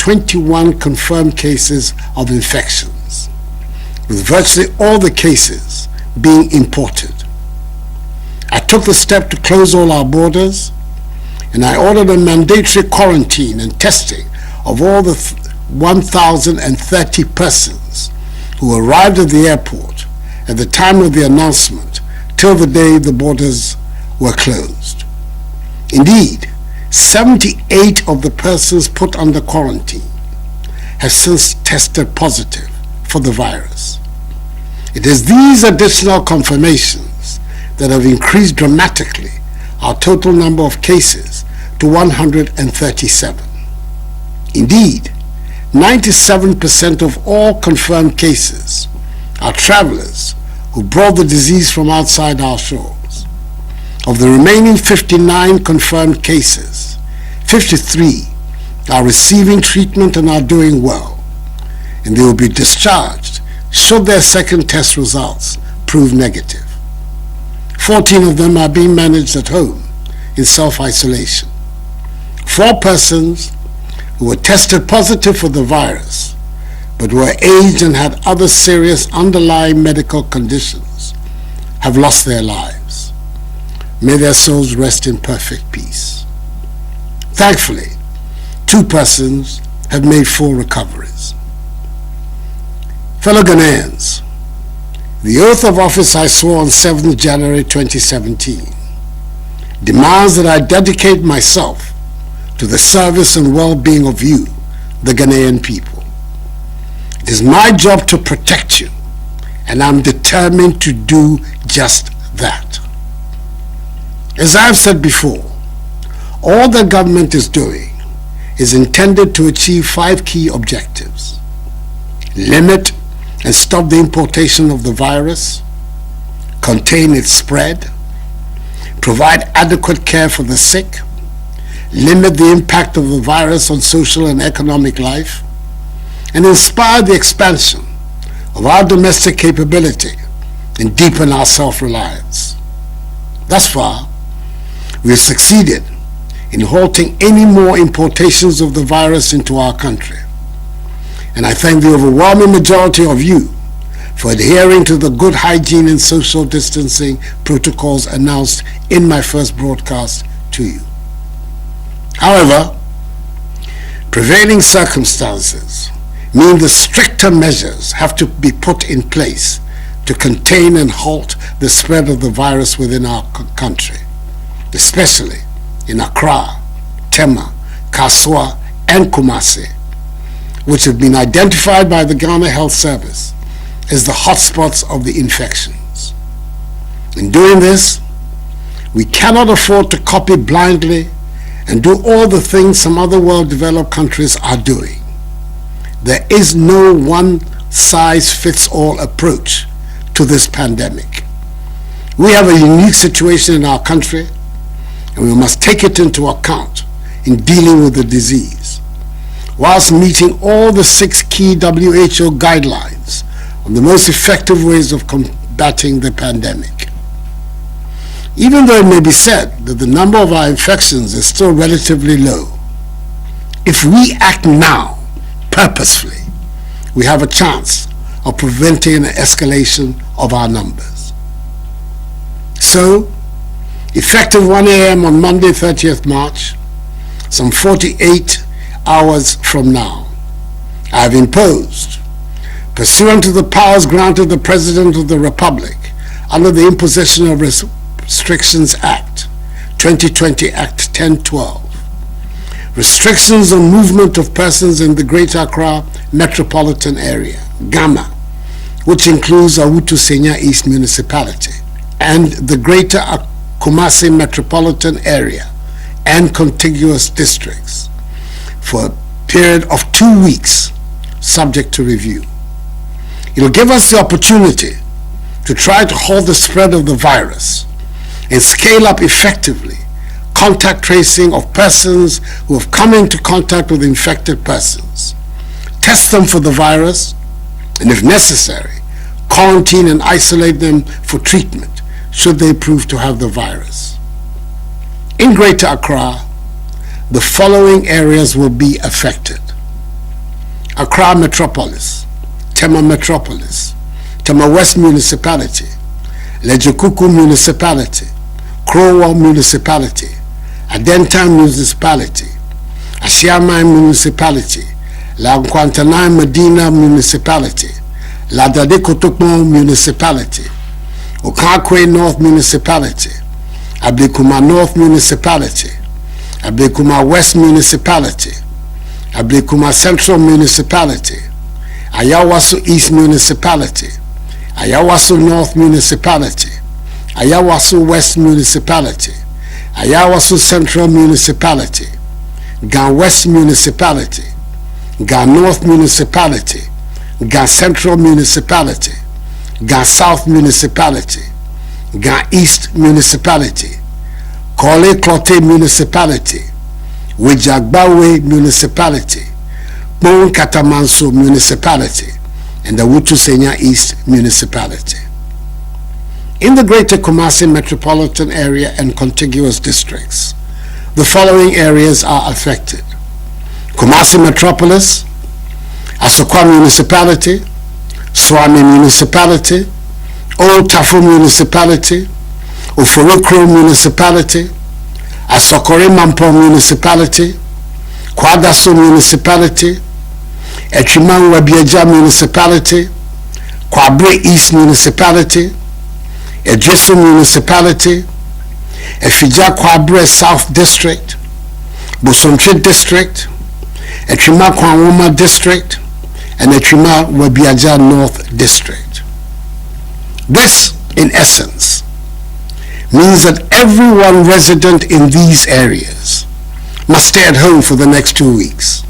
21 confirmed cases of infections, with virtually all the cases being imported. I took the step to close all our borders, and I ordered a mandatory quarantine and testing of all the 1,030 persons who arrived at the airport at the time of the announcement till the day the borders were closed. Indeed, 78 of the persons put under quarantine have since tested positive for the virus. It is these additional confirmations that have increased dramatically our total number of cases to 137. Indeed, 97% of all confirmed cases are travelers who brought the disease from outside our shores. Of the remaining 59 confirmed cases, 53 are receiving treatment and are doing well, and they will be discharged should their second test results prove negative. 14 of them are being managed at home in self-isolation. 4 persons who were tested positive for the virus but were aged and had other serious underlying medical conditions have lost their lives. May their souls rest in perfect peace. Thankfully, 2 persons have made full recoveries. Fellow Ghanaians, the oath of office I swore on 7th January 2017 demands that I dedicate myself to the service and well-being of you, the Ghanaian people. It is my job to protect you, and I'm determined to do just that. As I've said before, all the government is doing is intended to achieve 5 key objectives: limit and stop the importation of the virus, contain its spread, provide adequate care for the sick, limit the impact of the virus on social and economic life, and inspire the expansion of our domestic capability and deepen our self-reliance. Thus far, we have succeeded in halting any more importations of the virus into our country. And I thank the overwhelming majority of you for adhering to the good hygiene and social distancing protocols announced in my first broadcast to you. However, prevailing circumstances mean the stricter measures have to be put in place to contain and halt the spread of the virus within our country, especially in Accra, Tema, Kaswa, and Kumasi, which have been identified by the Ghana Health Service as the hotspots of the infections. In doing this, we cannot afford to copy blindly and do all the things some other well-developed countries are doing. There is no one-size-fits-all approach to this pandemic. We have a unique situation in our country, and we must take it into account in dealing with the disease, whilst meeting all the 6 key WHO guidelines on the most effective ways of combating the pandemic. Even though it may be said that the number of our infections is still relatively low, if we act now, purposefully, we have a chance of preventing an escalation of our numbers. So, effective 1 a.m. on Monday, 30th March, some 48 hours from now, I have imposed, pursuant to the powers granted the President of the Republic under the Imposition of Restrictions Act, 2020 Act 1012, restrictions on movement of persons in the Greater Accra metropolitan area, GAMA, which includes Awutu Senya East Municipality, and the Greater Kumasi metropolitan area and contiguous districts, for a period of 2 weeks, subject to review. It will give us the opportunity to try to halt the spread of the virus and scale up effectively contact tracing of persons who have come into contact with infected persons, test them for the virus, and if necessary, quarantine and isolate them for treatment should they prove to have the virus. In Greater Accra, the following areas will be affected: Accra Metropolis, Tema Metropolis, Tema West Municipality, Lejekuku Municipality, Krowa Municipality, Adentan Municipality, Ashiamai Municipality, La Nkwantanai Medina Municipality, La Dade Kotokmo Municipality, Okakwe North Municipality, Ablekuma North Municipality, Ablekuma West Municipality, Ablekuma Central Municipality, Ayawaso East Municipality, Ayawaso North Municipality, Ayawaso West Municipality, Ayawaso Central Municipality, Gan West Municipality, Gan North Municipality, Gan Central Municipality, Gan South Municipality, Gan East Municipality, Kole Klote Municipality, Wejagbawe Municipality, Bon Katamanso Municipality, and the Wutusenya East Municipality. In the Greater Kumasi Metropolitan Area and contiguous districts, the following areas are affected: Kumasi Metropolis, Asokwa Municipality, Swami Municipality, Old Tafu Municipality, Uforokro Municipality, Asokore Mampo Municipality, Kwadaso Municipality, Echiman Wabiaja Municipality, Kwabre East Municipality, Edrisu Municipality, Efija Kwabre South District, Bosomtwe District, Echima Kwanwoma District, and Echima Wabiaja North District. This, in essence, means that everyone resident in these areas must stay at home for the next 2 weeks.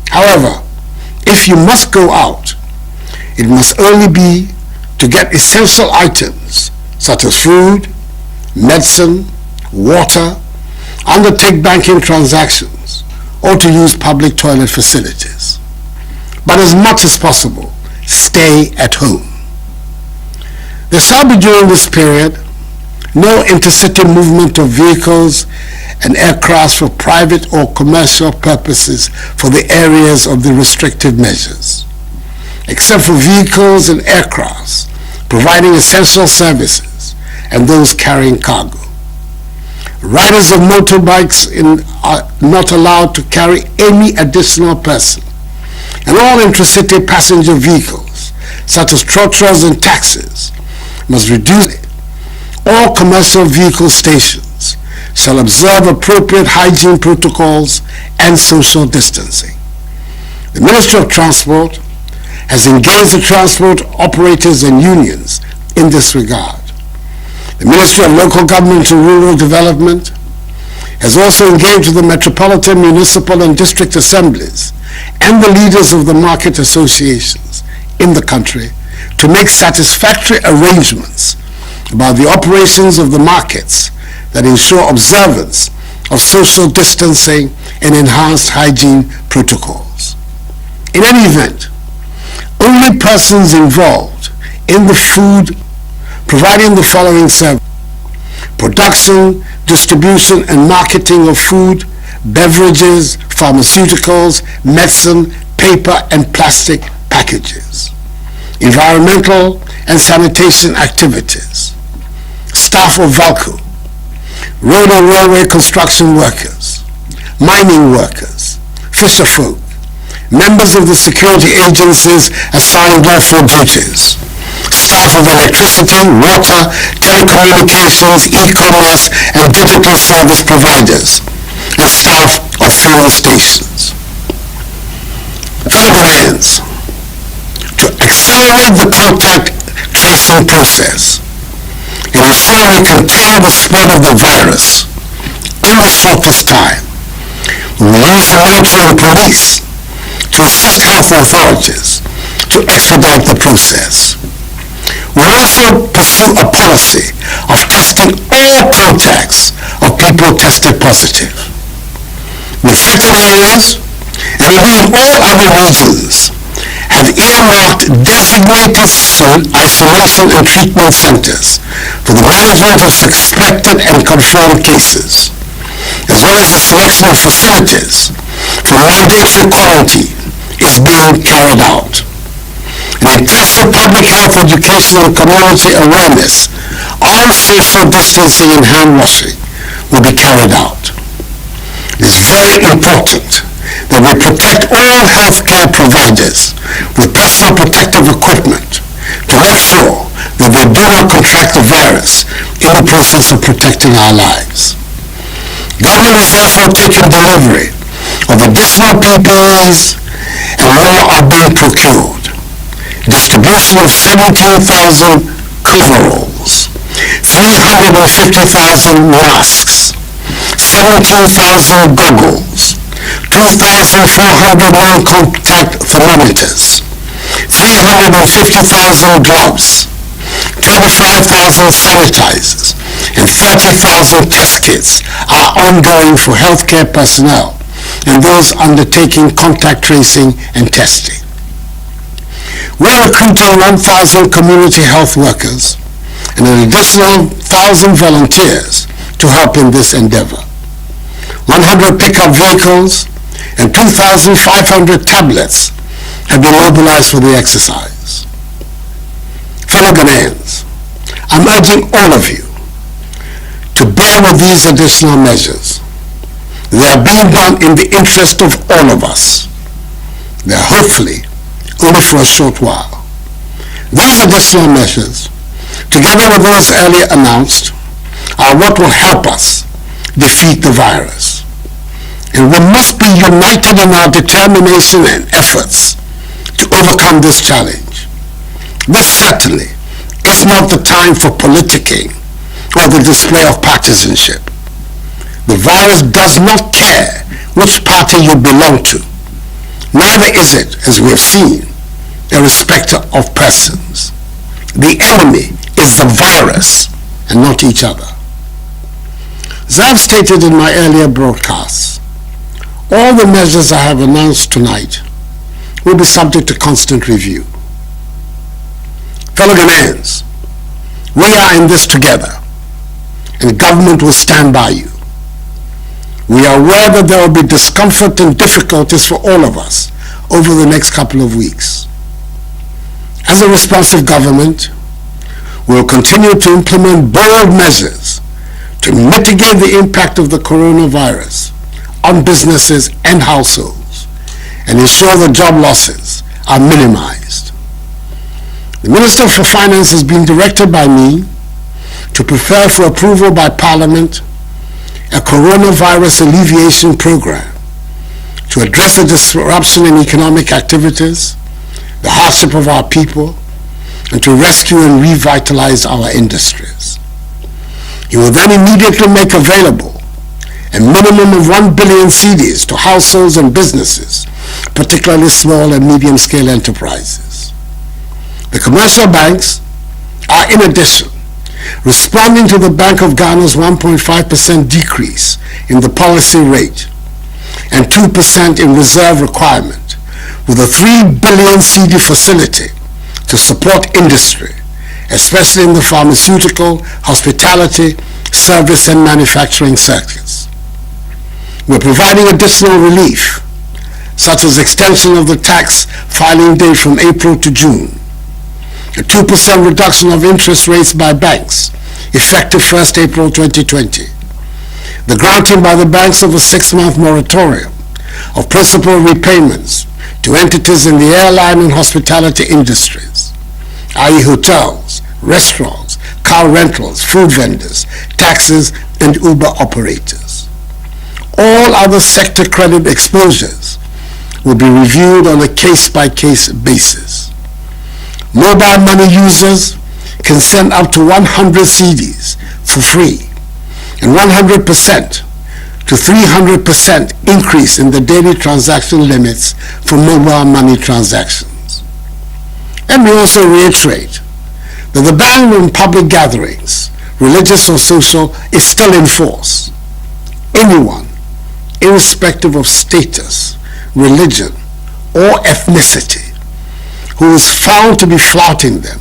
However, if you must go out, it must only be to get essential items such as food, medicine, water, undertake banking transactions, or to use public toilet facilities. But as much as possible, stay at home. There shall be during this period no intercity movement of vehicles and aircraft for private or commercial purposes for the areas of the restrictive measures, except for vehicles and aircrafts providing essential services and those carrying cargo. Riders of motorbikes are not allowed to carry any additional person, and all intracity passenger vehicles, such as trotros and taxis, must reduce it. All commercial vehicle stations shall observe appropriate hygiene protocols and social distancing. The Ministry of Transport has engaged the transport operators and unions in this regard. The Ministry of Local Government and Rural Development has also engaged with the metropolitan, municipal, and district assemblies and the leaders of the market associations in the country to make satisfactory arrangements about the operations of the markets that ensure observance of social distancing and enhanced hygiene protocols. In any event, only persons involved in the food providing the following service: production, distribution, and marketing of food, beverages, pharmaceuticals, medicine, paper, and plastic packages, environmental and sanitation activities, staff of VALCO, road and railway construction workers, mining workers, fisherfolk, members of the security agencies assigned therefor duties, staff of electricity, water, telecommunications, e-commerce, and digital service providers, and staff of fuel stations. Fellow Ghanaians, to accelerate the contact tracing process and ensure we contain the spread of the virus in this shortest time, we will use the military and police to assist health authorities to expedite the process. We will also pursue a policy of testing all contacts of people tested positive. The affected areas, and indeed all other regions, have earmarked designated isolation and treatment centers for the management of suspected and confirmed cases, as well as the selection of facilities for mandatory quarantine is being carried out. An intensive public health education and community awareness on social distancing and hand washing will be carried out. It is very important that we protect all healthcare providers with personal protective equipment to make sure that they do not contract the virus in the process of protecting our lives. Government is therefore taking delivery of additional PPEs and more are being procured. Distribution of 17,000 coveralls, 350,000 masks, 17,000 goggles, 2,400 non-contact thermometers, 350,000 gloves, 25,000 sanitizers, and 30,000 test kits are ongoing for healthcare personnel and those undertaking contact tracing and testing. We are recruiting 1,000 community health workers and an additional 1,000 volunteers to help in this endeavor. 100 pickup vehicles and 2,500 tablets have been mobilized for the exercise. Fellow Ghanaians, I'm urging all of you to bear with these additional measures. They are being done in the interest of all of us. They are hopefully only for a short while. These additional measures, together with those earlier announced, are what will help us defeat the virus. And we must be united in our determination and efforts to overcome this challenge. This certainly is not the time for politicking or the display of partisanship. The virus does not care which party you belong to. Neither is it, as we have seen, a respecter of persons. The enemy is the virus and not each other. As I have stated in my earlier broadcasts, all the measures I have announced tonight will be subject to constant review. Fellow Ghanaians, we are in this together, and government will stand by you. We are aware that there will be discomfort and difficulties for all of us over the next couple of weeks. As a responsive government, we will continue to implement bold measures to mitigate the impact of the coronavirus on businesses and households and ensure that job losses are minimized. The Minister for Finance has been directed by me to prepare for approval by Parliament a coronavirus alleviation program to address the disruption in economic activities, the hardship of our people, and to rescue and revitalize our industries. He will then immediately make available a minimum of 1 billion cedis to households and businesses, particularly small and medium-scale enterprises. The commercial banks are, in addition, responding to the Bank of Ghana's 1.5% decrease in the policy rate and 2% in reserve requirement with a 3 billion CD facility to support industry, especially in the pharmaceutical, hospitality, service and manufacturing sectors. We're providing additional relief, such as extension of the tax filing date from April to June, a 2% reduction of interest rates by banks, effective 1st April 2020, the granting by the banks of a 6-month moratorium of principal repayments to entities in the airline and hospitality industries, i.e. hotels, restaurants, car rentals, food vendors, taxis, and Uber operators. All other sector credit exposures will be reviewed on a case-by-case basis. Mobile money users can send up to 100 CDs for free and 100% to 300% increase in the daily transaction limits for mobile money transactions. Let me also reiterate that the ban on public gatherings, religious or social, is still in force. Anyone, irrespective of status, religion, or ethnicity, who is found to be flouting them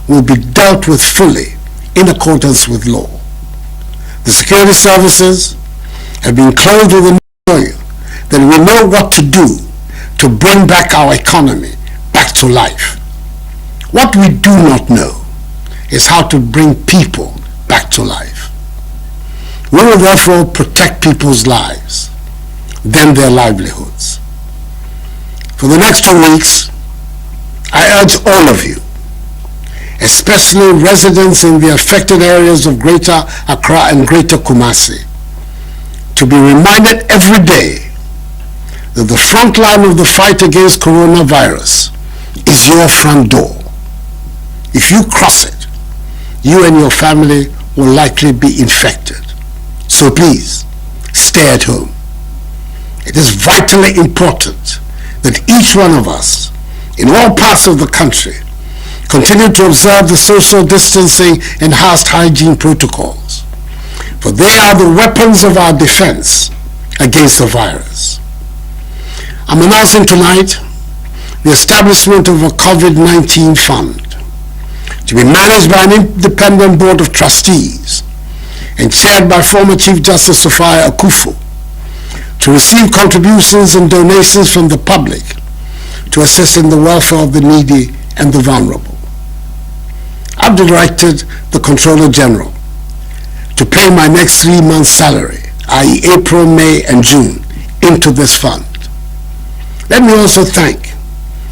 will be dealt with fully in accordance with law. The security services have been clothed with a knowing that we know what to do to bring back our economy back to life. What we do not know is how to bring people back to life. We will therefore protect people's lives, then their livelihoods. For the next 2 weeks, I urge all of you, especially residents in the affected areas of Greater Accra and Greater Kumasi, to be reminded every day that the front line of the fight against coronavirus is your front door. If you cross it, you and your family will likely be infected. So please, stay at home. It is vitally important that each one of us in all parts of the country continue to observe the social distancing and enhanced hygiene protocols, for they are the weapons of our defense against the virus. I'm announcing tonight the establishment of a COVID-19 fund to be managed by an independent board of trustees and chaired by former Chief Justice Sophia Akufo, to receive contributions and donations from the public to assist in the welfare of the needy and the vulnerable. I've directed the Controller General to pay my next 3 months' salary, i.e. April, May, and June, into this fund. Let me also thank,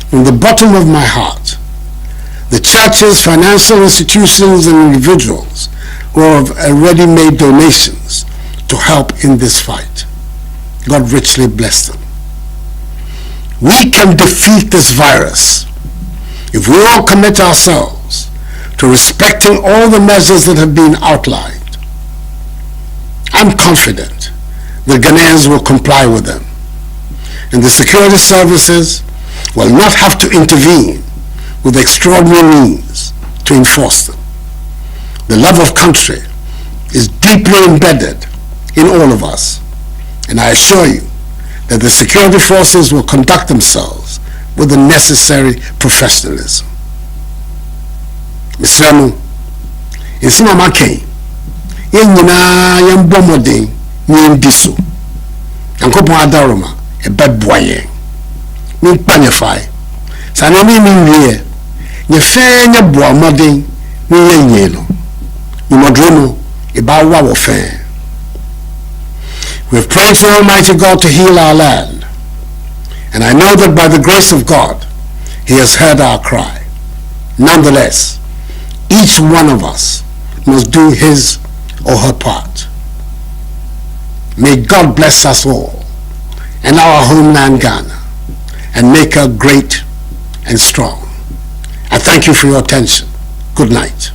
from the bottom of my heart, the churches, financial institutions, and individuals who have already made donations to help in this fight. God richly bless them. We can defeat this virus if we all commit ourselves to respecting all the measures that have been outlined. I'm confident that Ghanaians will comply with them, and the security services will not have to intervene with extraordinary means to enforce them. The love of country is deeply embedded in all of us, and I assure you that the security forces will conduct themselves with the necessary professionalism. Mr. Mu, isi mama kei, yenyina yambomode nyendiso. Yankopon adaroma ebeboye. Min panify. Sanami minwie. Nye fe nye boa modern ni yenyeno. Umodrono ibawa wo fe. We have prayed to Almighty God to heal our land, and I know that by the grace of God, He has heard our cry. Nonetheless, each one of us must do his or her part. May God bless us all and our homeland Ghana, and make her great and strong. I thank you for your attention. Good night.